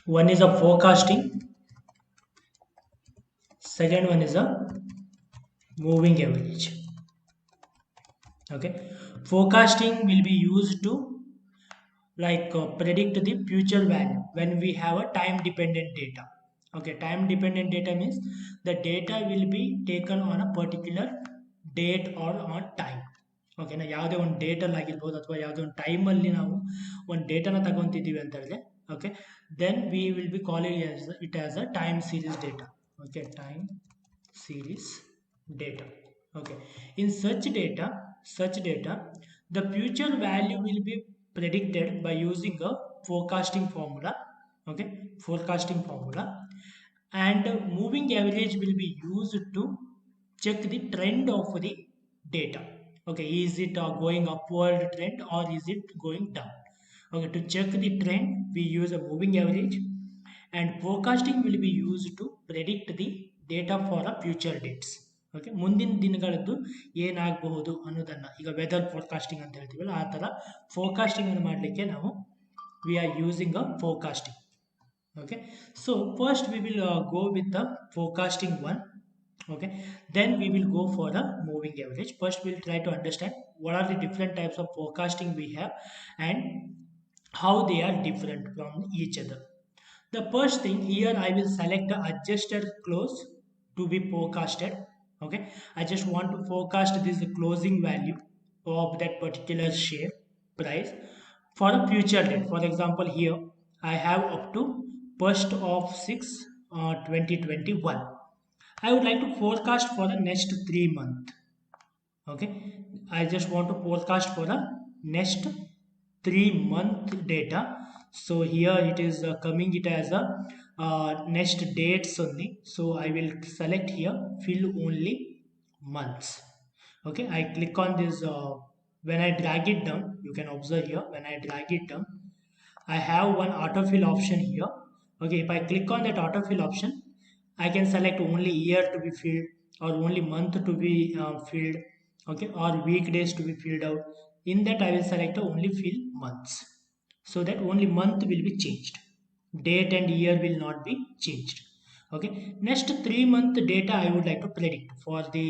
One is a forecasting, second one is a moving average. Okay, forecasting will be used to predict the future value when we have a time dependent data. Okay, time dependent data means the data will be taken on a particular date or on time. ಓಕೆನಾ, ಯಾವುದೇ ಒಂದು ಡೇಟಲ್ಲಿ ಆಗಿರ್ಬೋದು ಅಥವಾ ಯಾವುದೇ ಒಂದು ಟೈಮಲ್ಲಿ ನಾವು ಒಂದು ಡೇಟಾನ ತಗೊಂತಿದ್ದೀವಿ ಅಂತ ಹೇಳಿದ್ರೆ, okay, then we will be calling it as a time series data. Okay, time series data. Okay, in such data the future value will be predicted by using a forecasting formula. Okay, forecasting formula. And moving average will be used to check the trend of the data. Okay, is it going upward trend or is it going down? Okay, to check the trend we use a moving average, and forecasting will be used to predict the data for a future dates. Okay, ಮುಂದಿನ ದಿನಗಳದ್ದು ಏನಾಗಬಹುದು ಅನ್ನೋದನ್ನ ಈಗ weather forecasting ಅಂತ ಹೇಳ್ತೀವಲ್ಲ ಆ ಥರ forecasting ಅನ್ನು ಮಾಡಲಿಕ್ಕೆ ನಾವು we are using a forecasting. Okay, so first we will go with the forecasting one. Okay, then we will go for the moving average. First we'll try to understand what are the different types of forecasting we have and how they are different from each other. The first thing here, I will select the adjusted close to be forecasted. Okay, I just want to forecast this closing value of that particular share price for a future date. For example, here I have up to 1st of 6 2021. I would like to forecast for the next 3 months. Okay, I just want to forecast for the next 3 month data. So here it is coming it as a next dates only, so I will select here fill only months. Okay, I click on this. When I drag it down, you can observe here, when I drag it down I have one autofill option here. Okay, if I click on that autofill option, I can select only year to be filled or only month to be filled. Okay, or weekdays to be filled out. In that, I will select only fill months, so that only month will be changed. Date and year will not be changed. Okay, next 3 month data I would like to predict for the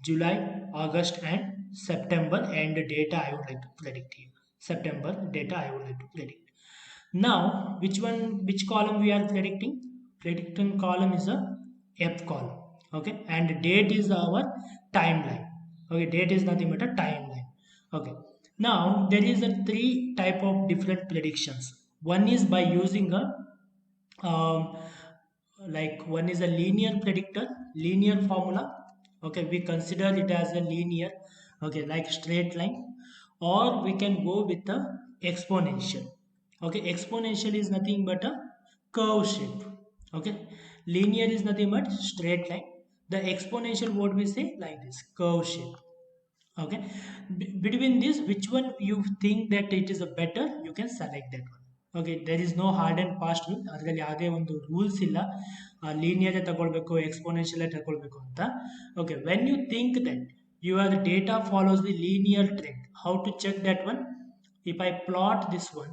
July, August, and September, and the data I would like to predict here. September data I would like to predict. Now, which column we are predicting? Predicting column is a F column. Okay, and date is our timeline. Okay, date is nothing but a timeline. Okay, now there is a three type of different predictions. One is by using a um, one is a linear predictor, linear formula. Okay, we consider it as a linear, okay, like straight line, or we can go with the exponential. Okay, exponential is nothing but a curve shape. Okay, linear is nothing but straight line. The exponential, what we say, like this curve shape. Okay, between this, which one you think that it is a better, you can select that one. Okay, there is no hard and fast rule, ಅದರಲ್ಲಿ ಯಾವುದೇ ಒಂದು rules ಇಲ್ಲ linear ತಗೊಳ್ಬೇಕು exponential ತಗೊಳ್ಬೇಕು ಅಂತ. Okay, when you think that your data follows the linear trend, how to check that one? If I plot this one,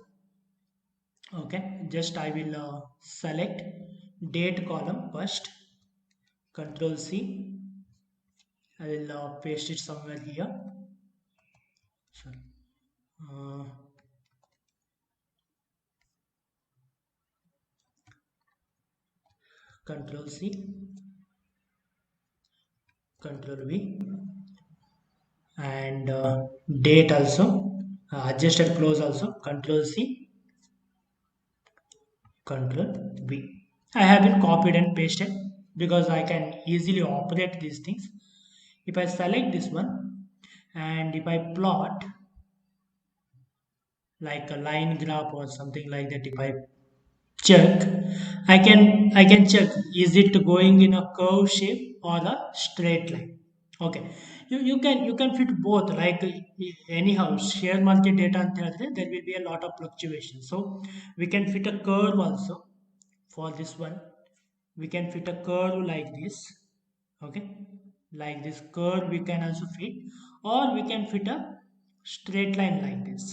okay, just I will select date column first, control C, I will paste it somewhere here. Sorry. Uh, Control C, Control V, and date also, adjusted close also, Control C, Control V. I have been copied and pasted because I can easily operate these things. If I select this one and if I plot like a line graph or something like that, if I check, I can check is it going in a curve shape or a straight line. Okay, you can fit both, like anyhow share market data ಅಂತ ಹೇಳಿದ್ರೆ there will be a lot of fluctuation, so we can fit a curve also. For this one we can fit a curve like this. Okay, like this curve we can also fit, or we can fit a straight line like this.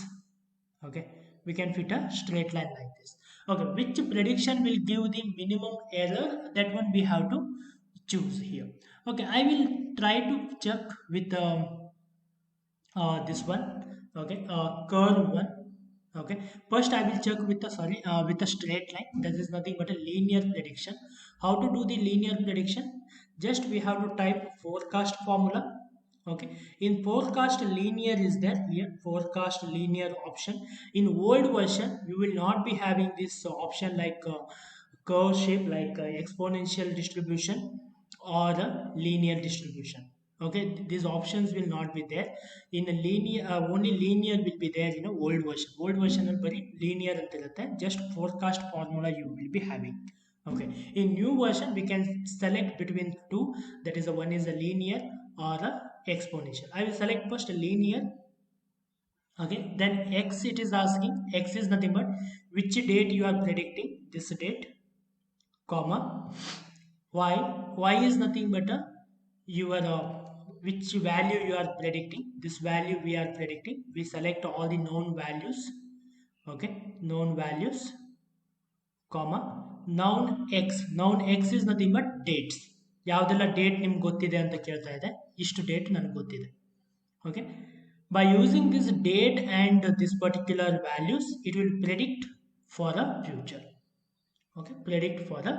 Okay, we can fit a straight line like this. Okay, which prediction will give the minimum error, that one we have to choose here. Okay, I will try to check with this one. Okay, curve one. Okay, first I will check with the with a straight line. That is nothing but a linear prediction. How to do the linear prediction? Just we have to type forecast formula. Okay, in forecast linear is there here, forecast linear option. In old version you will not be having this option like curve shape, like exponential distribution or a linear distribution. Okay, these options will not be there in a linear. Only linear will be there in a old version. Old version ಅಲ್ಲಿ ಬರೀ linear ಅಂತ ಇರುತ್ತೆ, just forecast formula you will be having. Okay, in new version we can select between two, that is one is a linear or a exponential. I will select first a linear. Okay, then x, it is asking, x is nothing but which date you are predicting, this date, comma y. Y is nothing but a your which value you are predicting, this value we are predicting. We select all the known values. Okay, known values, comma noun x. Noun x is nothing but dates. ಯಾವುದೆಲ್ಲ date ನಿಮ್ಗೆ ಗೊತ್ತಿದೆ ಅಂತ ಕೇಳ್ತಾ ಇದೆ, ಇಷ್ಟು date ನನಗೆ ಗೊತ್ತಿದೆ. Okay, by using this date and this particular values, it will predict for the future. Okay, predict for the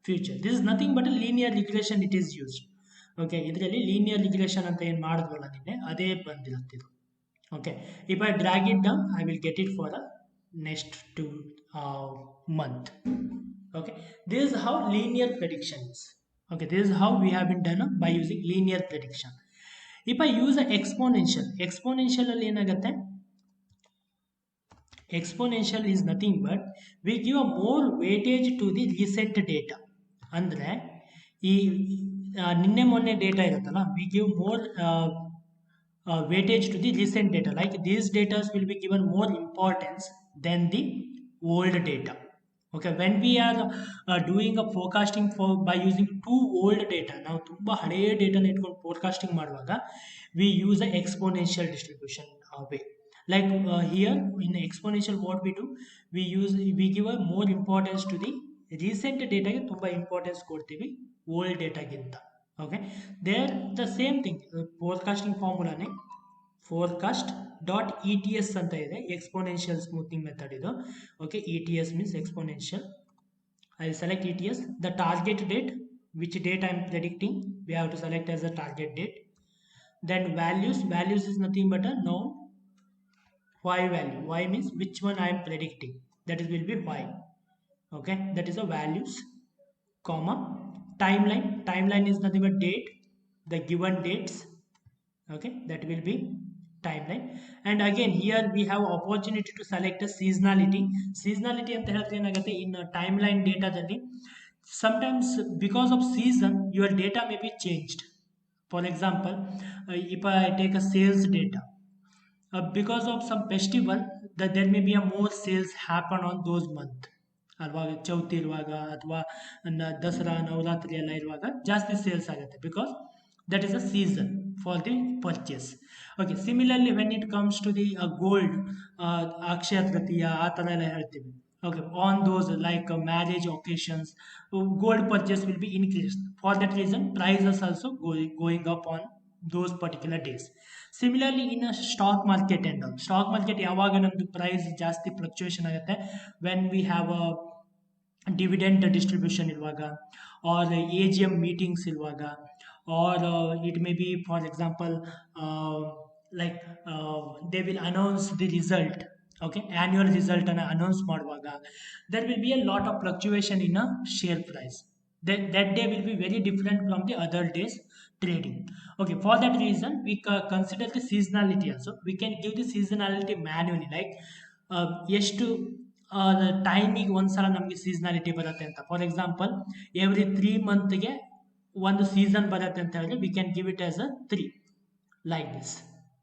future. This is nothing but a linear regression, it is used. Okay, ಇದರಲ್ಲಿ linear regression ಅಂತ ಏನು ಮಾಡಿದ್ವಲ್ಲ ನಿನ್ನೆ, ಅದೇ ಬಂದಿರುತ್ತೆ ಇದು. Okay, if I drag it down, I will get it for the next 2 month. Okay, this is how linear prediction is. Okay, this is how we have been done by using linear prediction. If I use an exponential, exponential ಅಲ್ಲಿ ಏನಾಗುತ್ತೆ, exponential is nothing but we give a more weightage to the recent data. ಅಂದ್ರೆ ಈ ನಿನ್ನೆ ಮೊನ್ನೆ data ಇರುತ್ತಲ್ಲ, we give more weightage to the recent data, like these data will be given more importance than the old data. Okay, when we are doing a forecasting for by using too old data, ನಾವು ತುಂಬಾ ಹಳೆಯ ಡೇಟಾನ ಇಟ್ಕೊಂಡು forecasting ಮಾಡುವಾಗ we use a exponential distribution way. Like here in exponential, what we do, we give a more importance to the recent data ಗೆ ತುಂಬಾ importance ಕೊಡ್ತೀವಿ old data ಗಿಂತ. Okay, there the same thing, forecasting formulaನೇ forecast dot ets ಅಂತ ಇದೆ, exponential smoothing method ಇದು. Okay, ets means exponential. I will select ets, the target date, which date I am predicting, we have to select as a target date. Then values, values is nothing but a known y value. Y means which one I am predicting, that is will be y. Okay, that is a values, comma timeline. Timeline is nothing but date, the given dates. Okay, that will be timeline. And again here we have opportunity to select a seasonality. Seasonality ಅಂತ ಹೇಳಿದ್ರೆ ಏನಾಗುತ್ತೆ, in timeline data ದಲ್ಲಿ sometimes because of season your data may be changed. For example, if I take a sales data, because of some festival, that there may be a more sales happen on those month. ಅಲ್ವಾ, ಚೌತಿ ಇರುವಾಗ ಅಥವಾ ದಸರಾ ನವರಾತ್ರಿ ಎಲ್ಲ ಇರುವಾಗ ಜಾಸ್ತಿ sales ಆಗುತ್ತೆ, because that is a season for the purchase. Okay, similarly when it comes to the gold, akshaya tritiya ಆ ಥರ ಎಲ್ಲ ಹೇಳ್ತೀವಿ. Okay, on those like marriage occasions, gold purchase will be increased. For that reason prices also going up on those particular days. Similarly in a stock market and all, stock market ಯಾವಾಗ ನಮ್ದು price ಜಾಸ್ತಿ fluctuation ಆಗುತ್ತೆ, when we have a dividend distribution ಇರುವಾಗ, or AGM meetings ಇರುವಾಗ, or it may be for example like they will announce the result. Okay, annual result ಅನ್ನ announce ಮಾಡುವಾಗ there will be a lot of fluctuation in a share price. That day will be very different from the other days trading. Okay, for that reason we consider the seasonality also. We can give the seasonality manually, like ಎಷ್ಟು ಟೈಮಿಗೆ ಒಂದ್ಸಲ ನಮಗೆ ಸೀಸನಾಲಿಟಿ ಬರುತ್ತೆ ಅಂತ. For example every 3 ಮಂತ್ಗೆ ಒಂದು season ಬರುತ್ತೆ ಅಂತ ಹೇಳಿದ್ರೆ we can give it as a 3 like this.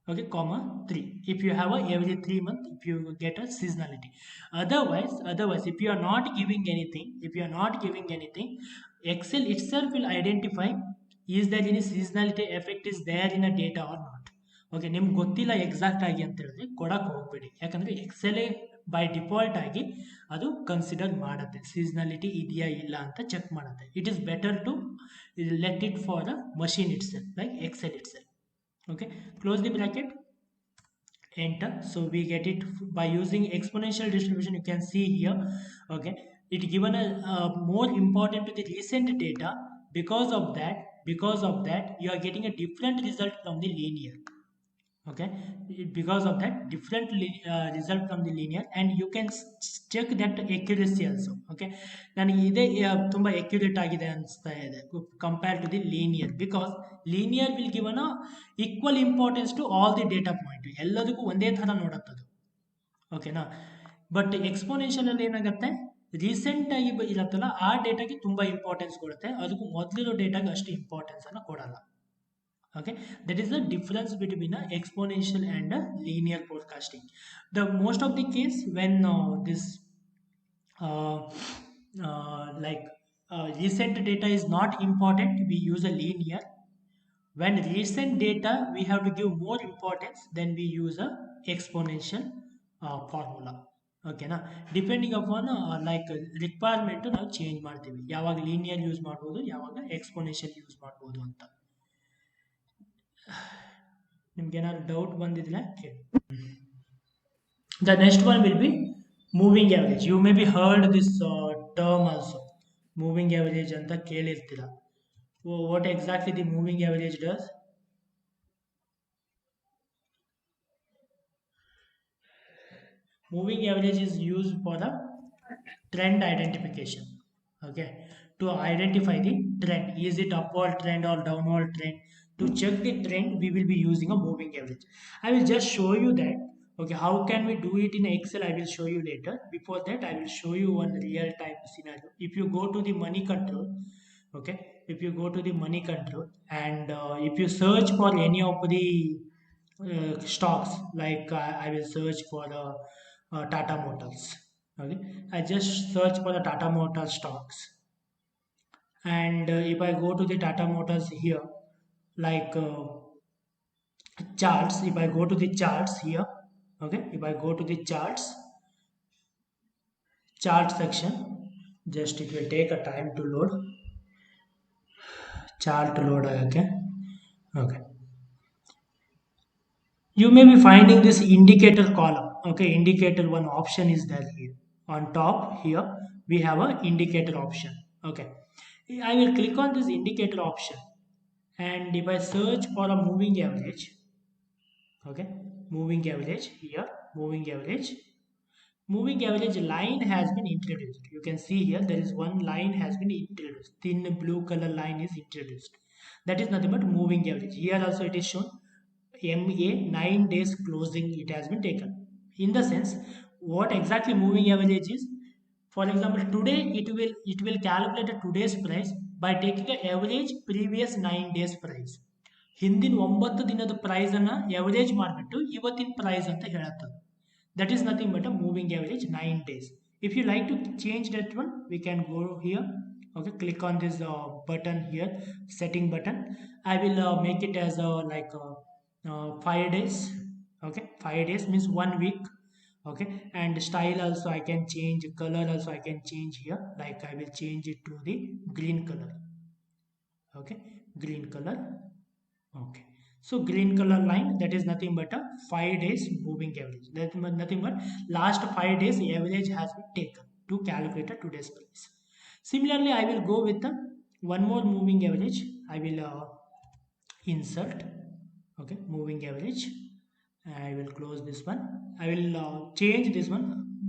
Okay, comma 3 if you have a every 3 month, if you get a seasonality. Otherwise if you are not giving anything, Excel itself will identify is there any seasonality effect is there in a data or not. Okay, ನಿಮ್ಗೆ ಗೊತ್ತಿಲ್ಲ exact ಆಗಿ ಅಂತ ಹೇಳಿದ್ರೆ ಕೊಡಕ್ಕೆ ಹೋಗ್ಬೇಡಿ, ಯಾಕಂದ್ರೆ Excel by default ಆಗಿ ಅದು ಕನ್ಸಿಡರ್ ಮಾಡುತ್ತೆ, ಸೀಸನಲಿಟಿ ಇದೆಯಾ ಇಲ್ಲ ಅಂತ ಚೆಕ್ ಮಾಡುತ್ತೆ. It is better to let it for the machine itself, like Excel itself. Okay, close the bracket, enter. So we get it by using exponential distribution. You can see here, okay, it given a more important to the recent data. Because of that you are getting a different result from the linear. Okay, because of that different result from the linear, and you can check that accuracy also. Okay, ನನಗೆ ಇದೇ ತುಂಬ accurate ಆಗಿದೆ ಅನಿಸ್ತಾ ಇದೆ compared to the linear, because linear will given a equal importance to all the data point, ಎಲ್ಲದಕ್ಕೂ ಒಂದೇ ಥರ ನೋಡುತ್ತದು. ಓಕೆನಾ, ಬಟ್ ಎಕ್ಸ್ಪೋನೆನ್ಷಿಯಲ್ ಅಲ್ಲಿ ಏನಾಗುತ್ತೆ, ರೀಸೆಂಟ್ ಆಗಿ ಇರುತ್ತಲ್ಲ ಆ ಡೇಟಾಗೆ ತುಂಬ ಇಂಪಾರ್ಟೆನ್ಸ್ ಕೊಡುತ್ತೆ, ಅದಕ್ಕೂ ಮೊದಲಿರೋ ಡೇಟಾಗೆ ಅಷ್ಟು ಇಂಪಾರ್ಟೆನ್ಸ್ ಅನ್ನು ಕೊಡಲ್ಲ. Okay, that is the difference between a exponential and a linear forecasting. The most of the case when this uh, recent data is not important, we use a linear. When recent data we have to give more importance, then we use a exponential formula. Okay na, depending upon like requirement ನಾವು change ಮಾಡ್ತೀವಿ, ಯಾವಾಗ linear use ಮಾಡ್ಬೋದು, ಯಾವಾಗ exponential use ಮಾಡ್ಬೋದು ಅಂತ. ನಿಮ್ಗೆ ಏನಾದ್ರು doubt ಬಂದಿದ್ರೆ ಕೇಳಿ. The next one will be moving average. You may be heard this term also, moving average ಅಂತ ಕೇಳಿರ್ತೀರ. What exactly the moving average does? Moving average is used for the trend identification. Okay, to identify the trend, is it upward trend or downward trend? To check the trend, we will be using a moving average. I will just show you that. Okay, how can we do it in Excel? I will show you later. Before that, I will show you one real time scenario. If you go to the money control, okay, if you go to the money control and if you search for any of the stocks, like I will search for Tata Motors. Okay, I just search for the Tata Motors stocks, and if I go to the Tata Motors here, like charts, if I go to the charts here, okay, if I go to the chart section, just it will take a time to load, chart to load. Okay, you may be finding this indicator column. Okay, indicator one option is there here on top. Here we have a indicator option. Okay, I will click on this indicator option, and if I search for a moving average, okay, moving average here, moving average line has been introduced. You can see here there is one line has been introduced, thin blue color line is introduced. That is nothing but moving average. Here also it is shown MA 9 days closing, it has been taken. In the sense, what exactly moving average is, for example, today it will calculate a today's price by taking the average previous 9 days price. ಹಿಂದಿನ 9 ದಿನದ price ಅನ್ನ average ಮಾಡಿಬಿಟ್ಟು ಇವತ್ತಿನ price ಅಂತ ಹೇಳುತ್ತೆ. That is nothing but a moving average 9 days. If you like to change that one, we can go here. Okay, click on this button here, setting button. I will make it as like 5 days. Okay, 5 days means 1 week. Okay, and style also I can change, color also I can change here, like I will change it to the green color. Okay, green color. Okay, so green color line, that is nothing but a 5 days moving average. That is nothing but last 5 days average has been taken to calculate a today's price. Similarly, I will go with one more moving average. I will insert, okay, moving average. I will close this one. I will change this one.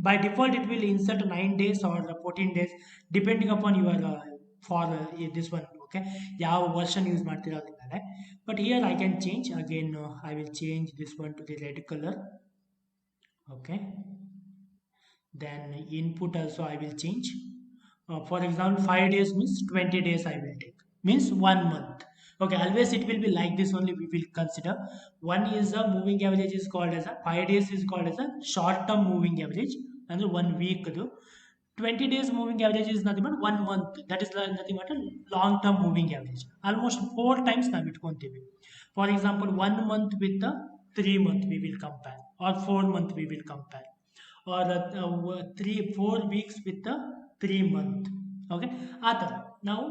By default it will insert 9 days or 14 days depending upon your for this one. Okay, ಯಾವ version use ಮಾಡ್ತೀರಾ ಅದ್ರ ಮೇಲೆ. But here I can change again. I will change this one to the red color. Okay, then input also I will change. For example, 5 days means 20 days I will take, means 1 month. Okay, always it will be like this only. We will consider one is a moving average is called as a 5 days is called as a short term moving average, and 1 week 20 days moving average is nothing but 1 month. That is nothing but a long term moving average. Almost 4 times ನಾವು ಇಟ್ಕೊಂತೀವಿ. For example, 1 month with the 3 month we will compare, or 4 month we will compare, or 3 4 weeks with the 3 month. Okay, ಆ ಥರ ನಾವು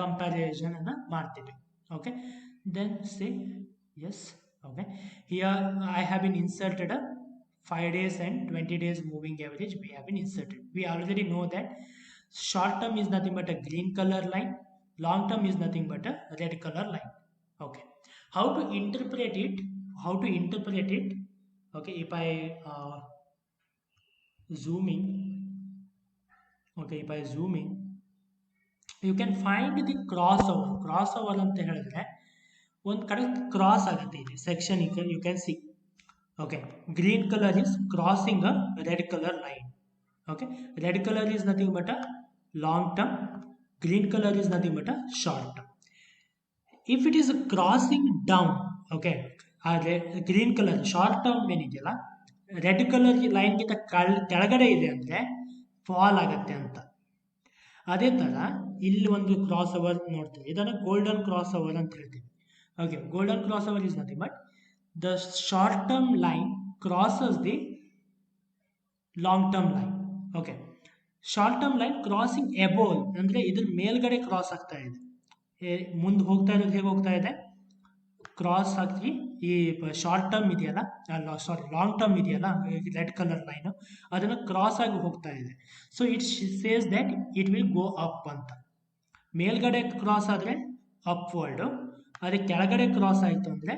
comparison ಅನ್ನ ಮಾಡ್ತೀವಿ. Okay, then say yes. Okay, here I have been inserted a 5 days and 20 days moving average we have been inserted. We already know that short term is nothing but a green color line, long term is nothing but a red color line. Okay, how to interpret it? How to interpret it? Okay, if I zooming, okay, if I zooming, you can find the crossover. Crossover ಅಂತ ಹೇಳಿದ್ರೆ ಒಂದು ಕಡೆ cross ಆಗುತ್ತೆ ಇದೆ section you can see. Okay, green color is crossing a red color line. Okay, red color is nothing but a long term, green color is nothing but a short term. If it is crossing down, okay, green colour short term ಏನಿದೆಯಲ್ಲ red colour ಲೈನ್ಗಿಂತ ಕೆಳಗಡೆ ಇದೆ ಅಂದರೆ fall ಆಗುತ್ತೆ ಅಂತ. ಅದೇ ಥರ ಇಲ್ಲಿ ಒಂದು ಕ್ರಾಸ್ ಓವರ್ ನೋಡ್ತೀವಿ, ಇದನ್ನು ಗೋಲ್ಡನ್ ಕ್ರಾಸ್ ಓವರ್ ಅಂತ ಹೇಳ್ತೀವಿ. Okay, golden cross over is nothing but the short term line crosses the long term line. Okay, short term line crossing above ಅಂದರೆ ಇದ್ರ ಮೇಲ್ಗಡೆ ಕ್ರಾಸ್ ಆಗ್ತಾ ಇದೆ. ಮುಂದೆ ಹೋಗ್ತಾ ಇರೋದು ಹೇಗೆ ಹೋಗ್ತಾ ಇದೆ, ಕ್ರಾಸ್ ಆಗಿ ಈ ಶಾರ್ಟ್ ಟರ್ಮ್ ಇದೆಯಲ್ಲ, ಸಾರಿ ಲಾಂಗ್ ಟರ್ಮ್ ಇದೆಯಲ್ಲ ರೆಡ್ ಕಲರ್ ಲೈನ್, ಅದನ್ನು ಕ್ರಾಸ್ ಆಗಿ ಹೋಗ್ತಾ ಇದೆ. So it says that it will go up ಅಂತ. ಮೇಲ್ಗಡೆ ಕ್ರಾಸ್ ಆದರೆ ಅಪ್ವರ್ಡು, ಅದೇ ಕೆಳಗಡೆ ಕ್ರಾಸ್ ಆಯಿತು ಅಂದರೆ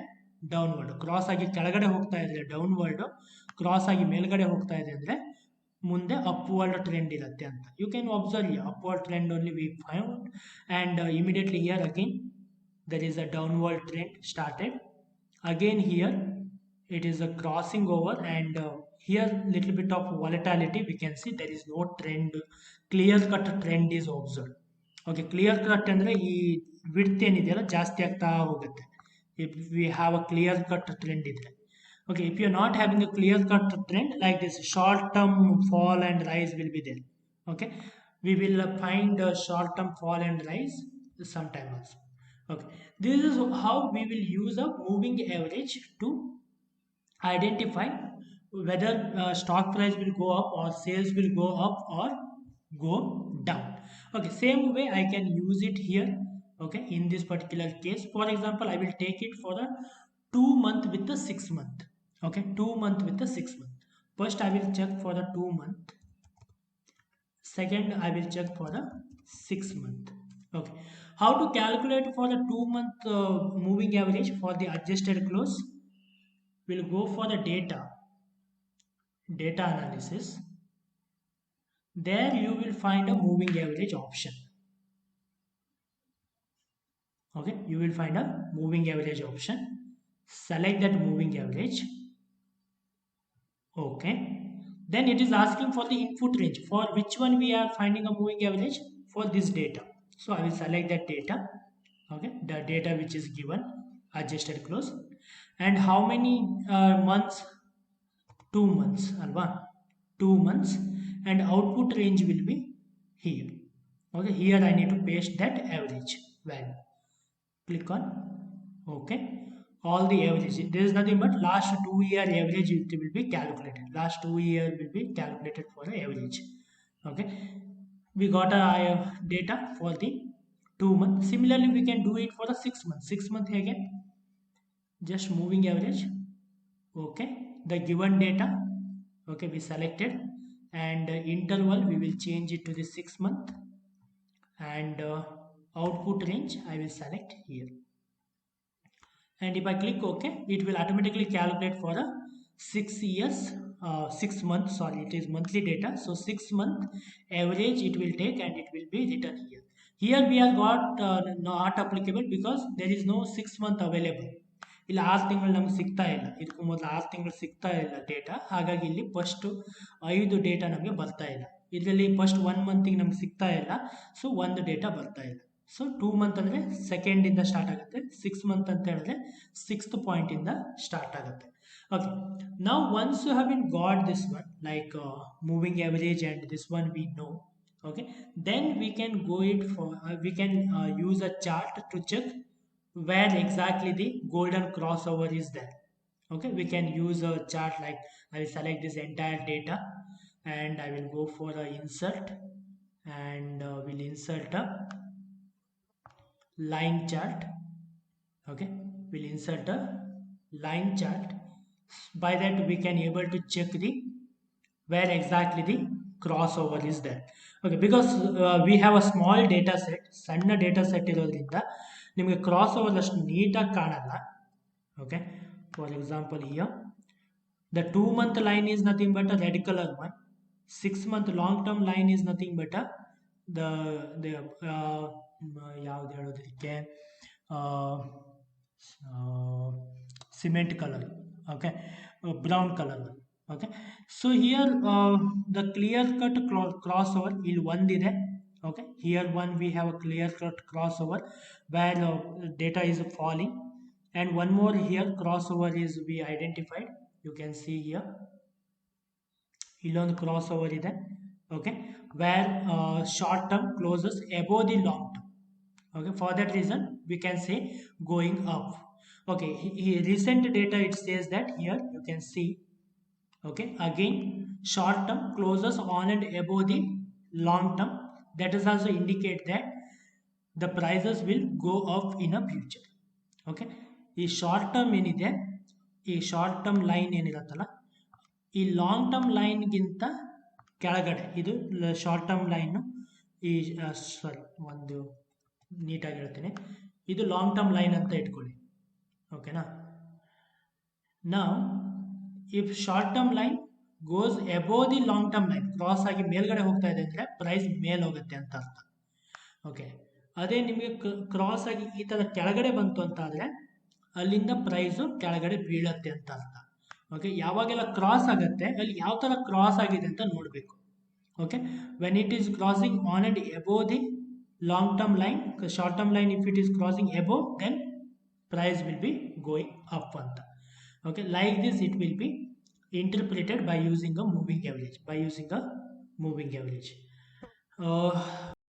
ಡೌನ್ವರ್ಡ್. ಕ್ರಾಸ್ ಆಗಿ ಕೆಳಗಡೆ ಹೋಗ್ತಾ ಇದ್ರೆ ಡೌನ್ವರ್ಡು, ಕ್ರಾಸ್ ಆಗಿ ಮೇಲ್ಗಡೆ ಹೋಗ್ತಾ ಇದೆ ಅಂದರೆ ಮುಂದೆ ಅಪ್ವರ್ಡ್ ಟ್ರೆಂಡ್ ಇರುತ್ತೆ ಅಂತ. You can observe upward trend only we find, and immediately here again there is a downward trend started. Again here it is a crossing over, and here little bit of volatility we can see. There is no trend, clear cut trend is observed. Okay, clear cut ಅಂದ್ರೆ ಈ width ಏನಿದೆಯಲ್ಲ ಜಾಸ್ತಿ ಆಗ್ತಾ ಹೋಗುತ್ತೆ if we have a clear cut trend ಇದ್ರೆ. Okay, if you are not having a clear cut trend like this, short term fall and rise will be there. Okay, we will find a short term fall and rise sometime also. Okay, this is how we will use a moving average to identify whether stock price will go up or sales will go up or go down. Okay, same way I can use it here. Okay, in this particular case, for example, I will take it for a 2 month with the 6 month. Okay, 2 month with the 6 month. First I will check for the 2 month. Second I will check for the 6 month. Okay, how to calculate for the 2 month moving average for the adjusted close? We'll go for the data analysis. There you will find a moving average option. Okay, you will find a moving average option. Select that moving average. Okay, then it is asking for the input range. For which one we are finding a moving average? For this data. So I will select that data. Okay, the data which is given, adjusted close, and how many months? 2 months alva, 2 months, and output range will be here. Okay, here I need to paste that average value. Click on okay. All the average, there is nothing but last 2 year average it will be calculated. Last 2 year will be calculated for the average. Okay, we got a data for the 2 months. Similarly we can do it for the 6 months. 6 months again, just moving average. Okay, the given data, okay, we selected, and interval we will change it to the 6 month, and output range I will select here. And if I click OK, it will automatically calculate for a 6 years 6 months, sorry, it is monthly data. So 6 month average it will take, and it will be written here. Here we have got not applicable because there is no 6 month available. ಇಲ್ಲಿ 6 ತಿಂಗಳು ನಮ್ಗೆ ಸಿಗ್ತಾ ಇಲ್ಲ, ಇದಕ್ಕೂ ಮೊದಲು 6 ತಿಂಗಳು ಸಿಗ್ತಾ ಇಲ್ಲ ಡೇಟಾ. ಹಾಗಾಗಿ ಇಲ್ಲಿ ಫಸ್ಟ್ 5 ಡೇಟಾ ನಮಗೆ ಬರ್ತಾ ಇಲ್ಲ. ಇದರಲ್ಲಿ ಫಸ್ಟ್ 1 ಮಂತಿಗೆ ನಮ್ಗೆ ಸಿಗ್ತಾ ಇಲ್ಲ, ಸೊ ಒಂದು ಡೇಟಾ ಬರ್ತಾ ಇಲ್ಲ. ಸೊ 2 ಮಂತ್ ಅಂದರೆ ಸೆಕೆಂಡಿಂದ ಸ್ಟಾರ್ಟ್ ಆಗುತ್ತೆ, 6 ಮಂತ್ ಅಂತ ಹೇಳಿದ್ರೆ 6th ಪಾಯಿಂಟಿಂದ ಸ್ಟಾರ್ಟ್ ಆಗುತ್ತೆ. Okay, now once you have been got this one, like moving average, and this one we know. Okay, then we can go it for we can use a chart to check where exactly the golden crossover is there. Okay, we can use a chart like I will select this entire data and I will go for a insert and we'll insert a line chart. Okay, we'll insert a line chart. By that we can able to check the where exactly the crossover is there. Okay, because we have a small data set, ಸಣ್ಣ data set ಇರೋದ್ರಿಂದ ನಿಮಗೆ cross over ಅಷ್ಟು ನೀಟಾಗಿ ಕಾಣಲ್ಲ. Okay, for example here the 2 month line is nothing but a red color one. 6 month long term line is nothing but a the ಯಾವ್ದು ಹೇಳೋದಕ್ಕೆ cement color. Okay, brown color one. Okay, so here the clear cut crossover ಇಲ್ಲಿ ಒಂದಿದೆ. Okay, here one we have a clear cut crossover where data is falling, and one more here crossover is we identified. You can see here ಇಲ್ಲೊಂದು cross over ಇದೆ. Okay, where short term closes above the long term. Okay, for that reason we can say going up. Okay, recent data it says that here you can see. Okay, again short term closes on and above the long term, that is also indicate that the prices will go up in a future. Okay, ಈ short term ಏನಿದೆ, ಈ short term line ಏನಿರುತ್ತಲ್ಲ, ಈ long term ಲೈನ್ಗಿಂತ ಕೆಳಗಡೆ ಇದು short term line. ಈ ಸಾರಿ ಒಂದು ನೀಟಾಗಿ ಹೇಳ್ತೀನಿ, ಇದು ಲಾಂಗ್ ಟರ್ಮ್ ಲೈನ್ ಅಂತ ಇಟ್ಕೊಳ್ಳಿ. ಓಕೆನಾ. ನಾವು if short term line goes above the long term line, cross ಆಗಿ ಮೇಲ್ಗಡೆ ಹೋಗ್ತಾ ಇದೆ ಅಂದರೆ ಪ್ರೈಸ್ ಮೇಲ್ ಹೋಗುತ್ತೆ ಅಂತ ಅರ್ಥ. ಓಕೆ, ಅದೇ ನಿಮಗೆ ಕ್ರಾಸ್ ಆಗಿ ಈ ಥರ ಕೆಳಗಡೆ ಬಂತು ಅಂತ ಆದರೆ ಅಲ್ಲಿಂದ ಪ್ರೈಸು ಕೆಳಗಡೆ ಬೀಳತ್ತೆ ಅಂತ ಅರ್ಥ. ಓಕೆ, ಯಾವಾಗೆಲ್ಲ ಕ್ರಾಸ್ ಆಗುತ್ತೆ ಅಲ್ಲಿ ಯಾವ ಥರ ಕ್ರಾಸ್ ಆಗಿದೆ ಅಂತ ನೋಡಬೇಕು. Okay, when it is crossing on and above the long term line, short term line if it is crossing above then price will be going up ಅಂತ. Okay, like this it will be interpreted by using a moving average,